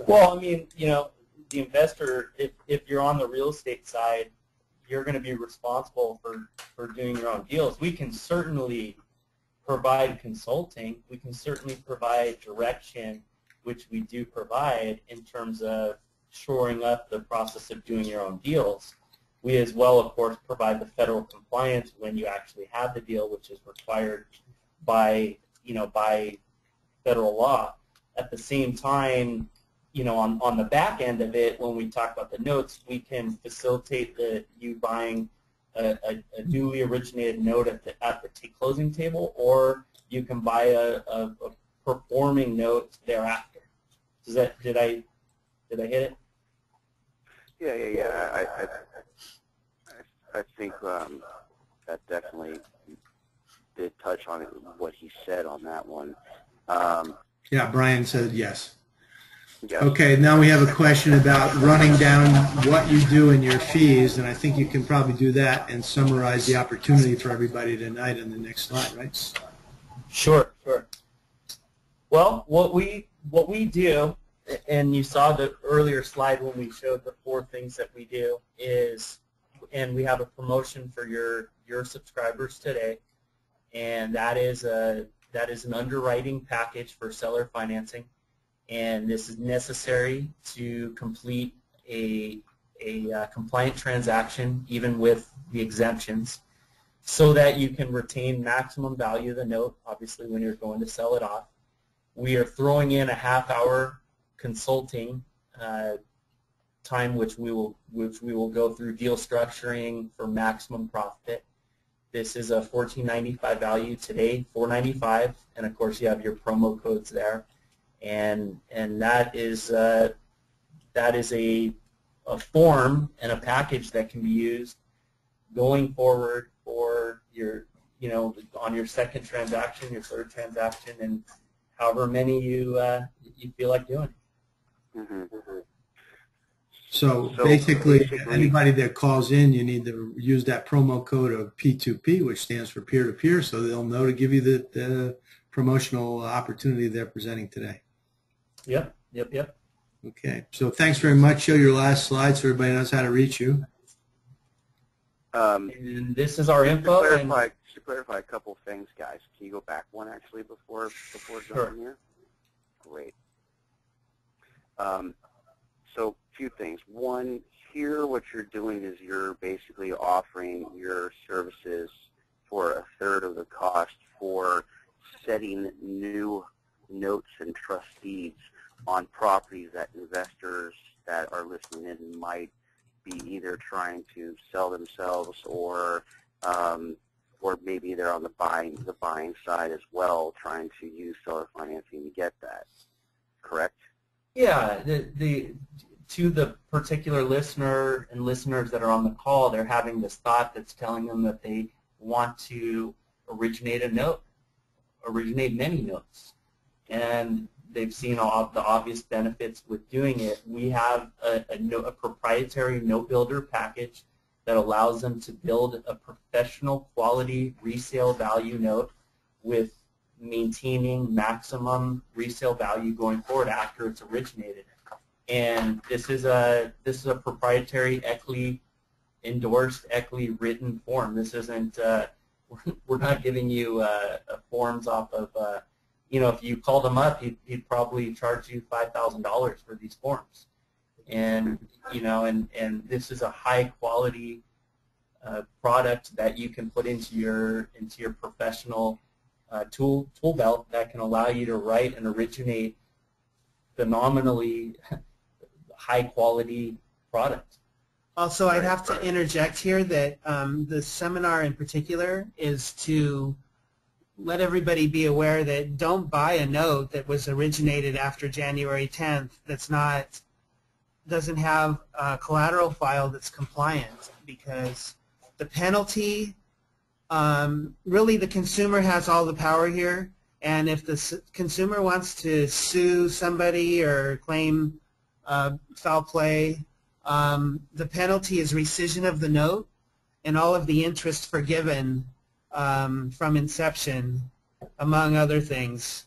Well, I mean, the investor, if you're on the real estate side, you're going to be responsible for doing your own deals. We can certainly provide consulting. We can certainly provide direction, which we do provide in terms of shoring up the process of doing your own deals. We as well, of course, provide the federal compliance when you actually have the deal, which is required by federal law. At the same time, on the back end of it, when we talk about the notes, we can facilitate you buying a duly originated note at the closing table, or you can buy a performing note thereafter. Did I hit it? Yeah. I think that definitely did touch on what he said on that one. Yeah, Brian said yes. Yes. Okay, now we have a question about running down what you do in your fees, and I think you can probably do that and summarize the opportunity for everybody tonight in the next slide, right? Sure. Well, what we do, and you saw the earlier slide when we showed the 4 things that we do is, and we have a promotion for your subscribers today, and that is an underwriting package for seller financing. And this is necessary to complete a compliant transaction, even with the exemptions, so that you can retain maximum value of the note, obviously, when you're going to sell it off. We are throwing in a half-hour consulting time, which we will go through deal structuring for maximum profit. This is a $14.95 value today, $4.95, and of course you have your promo codes there. And that is a form and a package that can be used going forward for your, on your second transaction, your third transaction, and however many you feel like doing. Mm-hmm. So basically, anybody that calls in, you need to use that promo code of P2P, which stands for peer-to-peer, so they'll know to give you the promotional opportunity they're presenting today. Yep. Okay, so thanks very much. Show your last slide so everybody knows how to reach you. And this is our info. To clarify a couple of things, guys. Can you go back one actually before jumping here? Great. So, 2 things. One, here what you're doing is you're basically offering your services for 1/3 of the cost for setting new notes and trust deeds on properties that investors that are listening in might be either trying to sell themselves or maybe they're on the buying side as well, trying to use seller financing to get that. Correct? Yeah. To the particular listener and listeners that are on the call, they're having this thought that's telling them that they want to originate a note, originate many notes, and they've seen all the obvious benefits with doing it. We have a proprietary note builder package that allows them to build a professional quality resale value note with maintaining maximum resale value going forward after it's originated. And this is a proprietary ECLI endorsed, ECLI written form. This isn't we're not giving you forms off of if you called him up, he'd probably charge you $5,000 for these forms. And and this is a high quality product that you can put into your professional tool belt that can allow you to write and originate phenomenally high quality product. Also, I'd have to interject here that the seminar in particular is to let everybody be aware that don't buy a note that was originated after January 10th doesn't have a collateral file that's compliant, because the penalty, really the consumer has all the power here, and if the consumer wants to sue somebody or claim foul play, the penalty is rescission of the note and all of the interest forgiven from inception, among other things.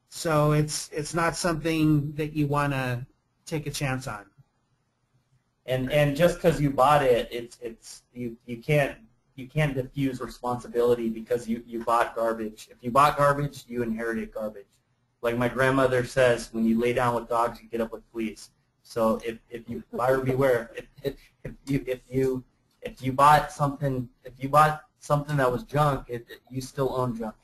So it's not something that you want to take a chance on. And just because you bought it, you can't diffuse responsibility because you bought garbage. If you bought garbage, you inherited garbage. Like my grandmother says, when you lay down with dogs, you get up with fleas. So if you buyer beware. If you bought something that was junk, you still own junk.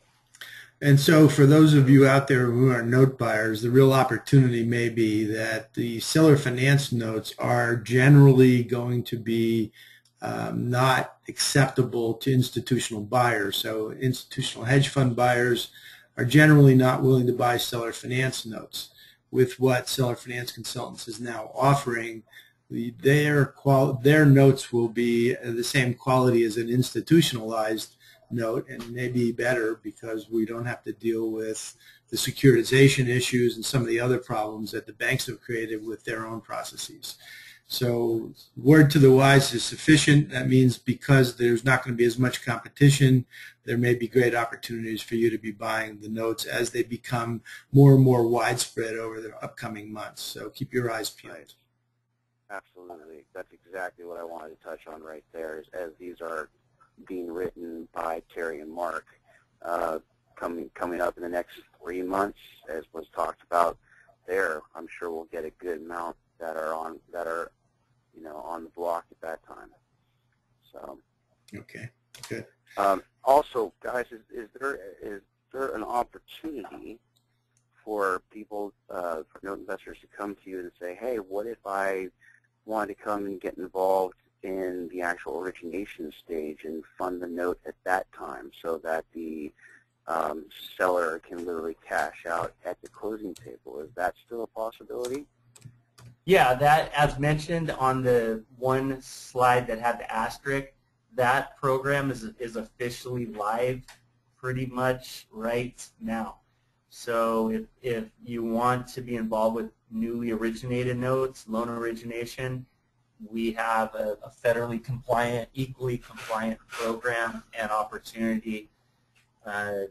And so for those of you out there who are note buyers, the real opportunity may be that the seller finance notes are generally going to be not acceptable to institutional buyers. So institutional hedge fund buyers are generally not willing to buy seller finance notes. With what Seller Finance Consultants is now offering, their notes will be the same quality as an institutionalized note, and maybe better, because we don't have to deal with the securitization issues and some of the other problems that the banks have created with their own processes. So word to the wise is sufficient. That means because there's not going to be as much competition, there may be great opportunities for you to be buying the notes as they become more and more widespread over the upcoming months. So keep your eyes peeled. Absolutely. That's exactly what I wanted to touch on right there, is as these are being written by Terry and Mark, coming up in the next 3 months, as was talked about there, I'm sure we'll get a good amount that are on the block at that time. So okay, good. Also, guys, is there an opportunity for people, for note investors, to come to you and say, hey, what if I wanted to come and get involved in the actual origination stage and fund the note at that time, so that the seller can literally cash out at the closing table? Is that still a possibility? Yeah, that, as mentioned on the one slide that had the asterisk, that program is officially live pretty much right now. So if you want to be involved with newly originated notes, loan origination, we have a federally compliant, equally compliant program and opportunity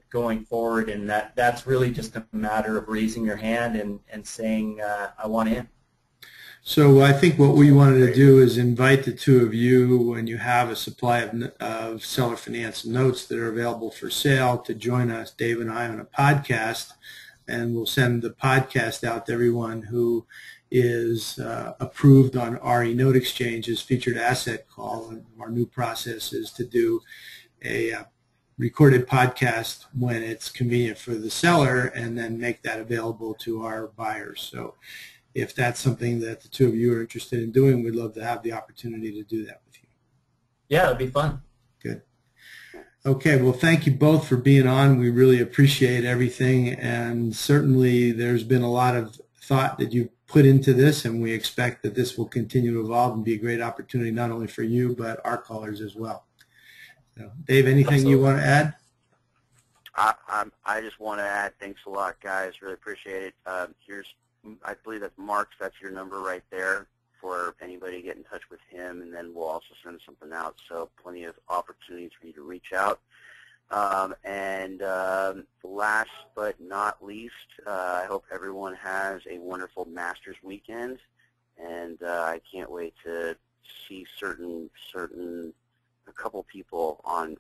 going forward, and that's really just a matter of raising your hand and saying, I want in. So I think what we wanted to do is invite the two of you, when you have a supply of seller finance notes that are available for sale, to join us, Dave and I, on a podcast, and we'll send the podcast out to everyone who is approved on RE Note Exchange's featured asset call. And our new process is to do a recorded podcast when it's convenient for the seller, and then make that available to our buyers. So if that's something that the two of you are interested in doing, we'd love to have the opportunity to do that with you. Yeah, it'd be fun. Good. Okay, well, thank you both for being on. We really appreciate everything, and certainly there's been a lot of thought that you've put into this, and we expect that this will continue to evolve and be a great opportunity not only for you but our callers as well. So, Dave, anything you want to add? I just want to add, thanks a lot, guys. Really appreciate it. I believe that's Mark's. That's your number right there for anybody to get in touch with him, and then we'll also send something out. So plenty of opportunities for you to reach out. And last but not least, I hope everyone has a wonderful Masters weekend, and I can't wait to see a couple people on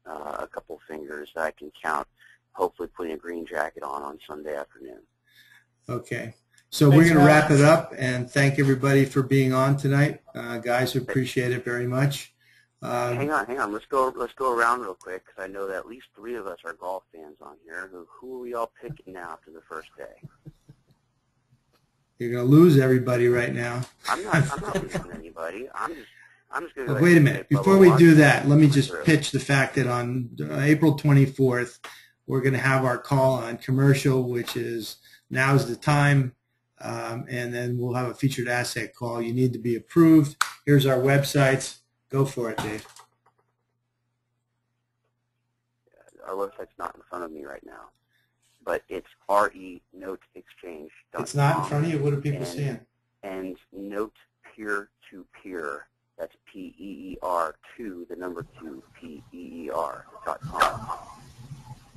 a couple fingers that I can count, hopefully putting a green jacket on Sunday afternoon. Okay. So we're going to wrap it up, and thank everybody for being on tonight. Guys, appreciate it very much. Hang on. Let's go around real quick because I know that at least 3 of us are golf fans on here. Who are we all picking now after the first day? You're going to lose everybody right now. I'm not losing anybody. I'm just going to. Wait a minute. Before we do that, let me just pitch the fact that on April 24th, we're going to have our call on commercial, which is now's the time, and then we'll have a featured asset call. You need to be approved. Here's our websites. Go for it, Dave. Our website's not in front of me right now, but it's RE-Note-Exchange.com. It's not in front of you? What are people seeing? And Note Peer2Peer. That's P-E-E-R 2, the number 2, P-E-E-R.com.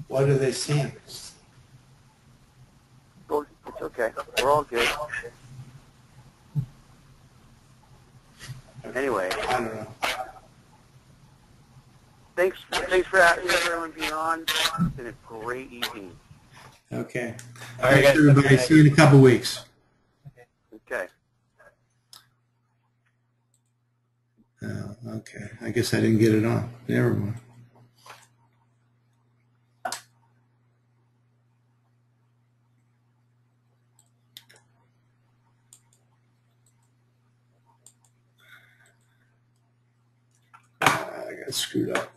What are they seeing? Well, it's okay. We're all good. Anyway. I don't know. Thanks for everyone being on. It's been a great evening. Okay. All right, guys. Everybody. See you in a couple weeks. Okay. Okay. I guess I didn't get it on. Never mind. I got screwed up.